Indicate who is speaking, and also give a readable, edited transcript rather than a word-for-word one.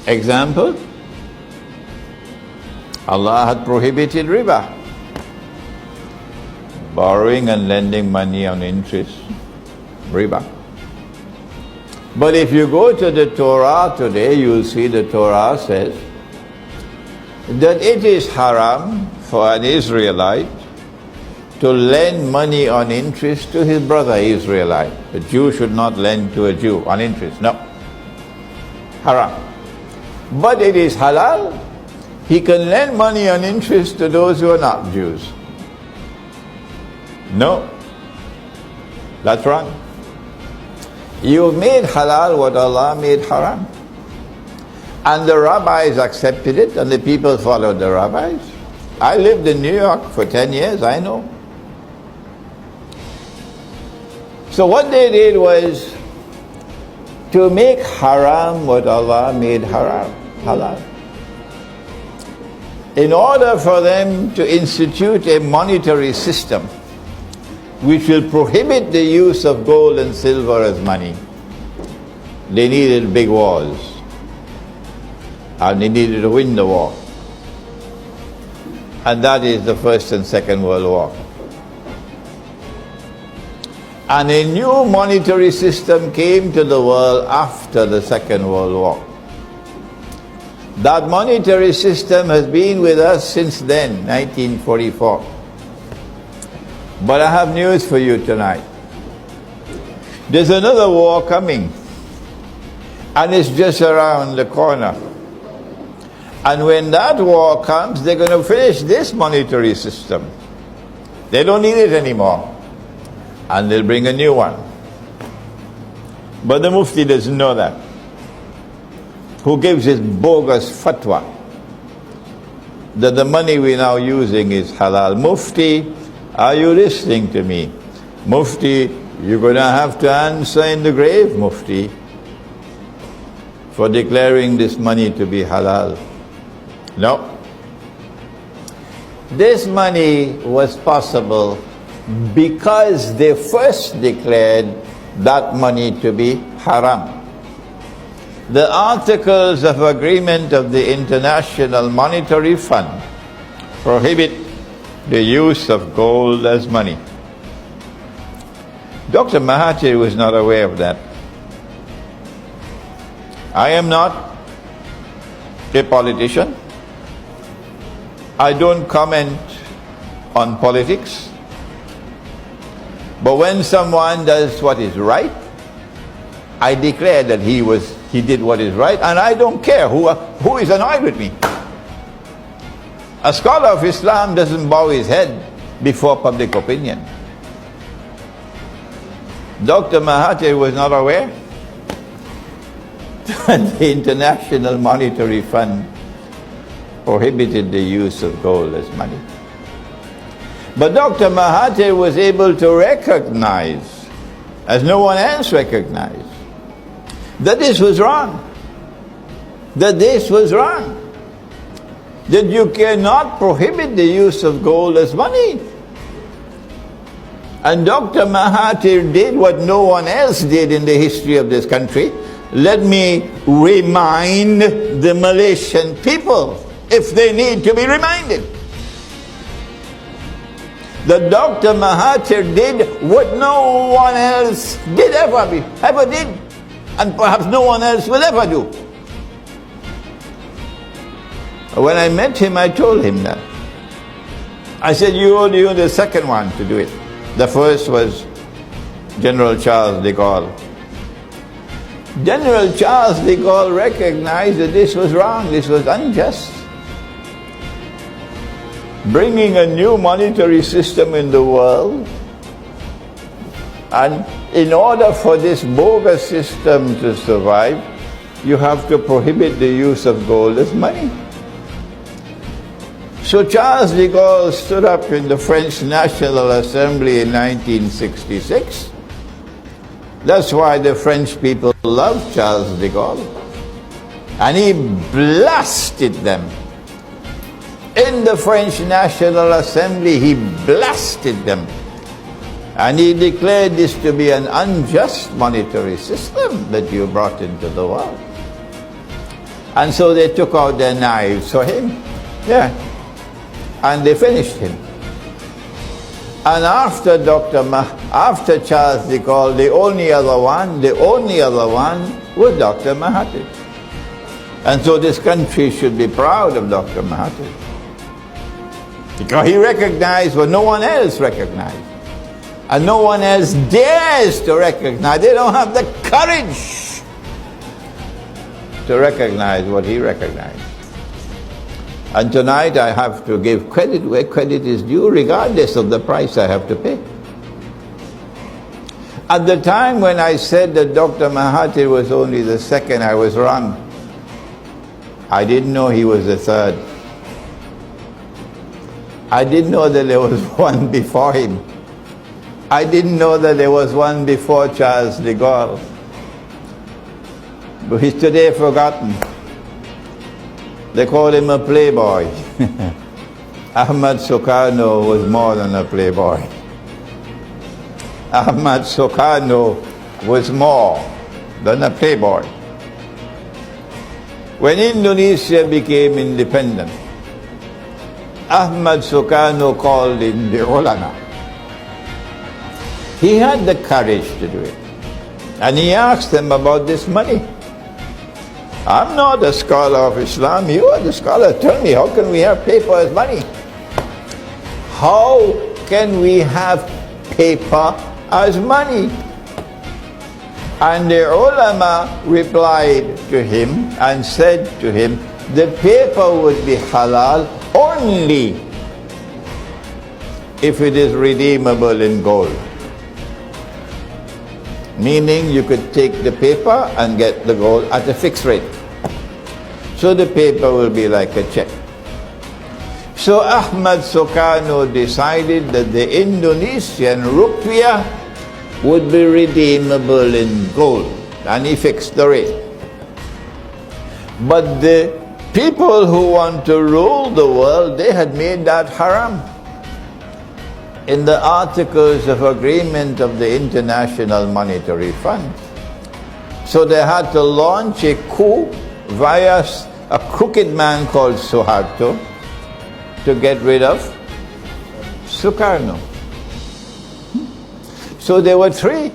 Speaker 1: Example, Allah had prohibited riba, borrowing and lending money on interest, riba. But if you go to the Torah today, you'll see the Torah says that it is haram for an Israelite to lend money on interest to his brother Israelite. A Jew should not lend to a Jew on interest. No. Haram. But it is halal. He can lend money on interest to those who are not Jews. No. That's wrong. You've made halal what Allah made haram. And the rabbis accepted it, and the people followed the rabbis. I lived in New York for 10 years, I know. So what they did was to make haram what Allah made haram, halal. In order for them to institute a monetary system which will prohibit the use of gold and silver as money, they needed big wars. And they needed to win the war. And that is the First and Second World War. And a new monetary system came to the world after the Second World War. That monetary system has been with us since then, 1944. But I have news for you tonight. There's another war coming, and it's just around the corner. And when that war comes, they're going to finish this monetary system. They don't need it anymore. And they'll bring a new one. But the Mufti doesn't know that. Who gives his bogus fatwa that the money we're now using is halal. Mufti, are you listening to me? Mufti, you're going to have to answer in the grave, Mufti, for declaring this money to be halal. No. This money was possible because they first declared that money to be haram. The Articles of Agreement of the International Monetary Fund prohibit the use of gold as money. Dr. Mahathir was not aware of that. I am not a politician. I don't comment on politics. But when someone does what is right, I declare that he did what is right, and I don't care who is annoyed with me. A scholar of Islam doesn't bow his head before public opinion. Dr. Mahathir was not aware that the International Monetary Fund prohibited the use of gold as money. But Dr. Mahathir was able to recognize, as no one else recognized, that this was wrong. That this was wrong. That you cannot prohibit the use of gold as money. And Dr. Mahathir did what no one else did in the history of this country. Let me remind the Malaysian people, if they need to be reminded, that Dr. Mahathir did what no one else did ever did, and perhaps no one else will ever do. When I met him, I told him that. I said, you're the second one to do it. The first was General Charles de Gaulle. General Charles de Gaulle recognized that this was wrong, this was unjust. Bringing a new monetary system in the world, and in order for this bogus system to survive, you have to prohibit the use of gold as money. So Charles de Gaulle stood up in the French National Assembly in 1966. That's why the French people loved Charles de Gaulle. And he blasted them. In the French National Assembly, he blasted them. And he declared this to be an unjust monetary system that you brought into the world. And so they took out their knives for him. Yeah. And they finished him. And after after Charles de Gaulle, the only other one was Dr. Mahathir. And so this country should be proud of Dr. Mahathir. Because he recognized what no one else recognized. And no one else dares to recognize. They don't have the courage to recognize what he recognized. And tonight I have to give credit where credit is due, regardless of the price I have to pay. At the time when I said that Dr. Mahathir was only the second, I was wrong. I didn't know he was the third. I didn't know that there was one before him. I didn't know that there was one before Charles de Gaulle. But he's today forgotten. They call him a playboy. Ahmad Sukarno was more than a playboy. Ahmad Sukarno was more than a playboy. When Indonesia became independent, Ahmad Sukarno called in the ulama. He had the courage to do it. And he asked them about this money. I'm not a scholar of Islam, you are the scholar. Tell me, how can we have paper as money? How can we have paper as money? And the ulama replied to him and said to him, the paper would be halal only if it is redeemable in gold. Meaning you could take the paper and get the gold at a fixed rate. So the paper will be like a check. So Ahmad Sukarno decided that the Indonesian rupiah would be redeemable in gold, and he fixed the rate. But the people who want to rule the world, they had made that haram. In the Articles of Agreement of the International Monetary Fund. So they had to launch a coup via a crooked man called Suharto to get rid of Sukarno. So there were three.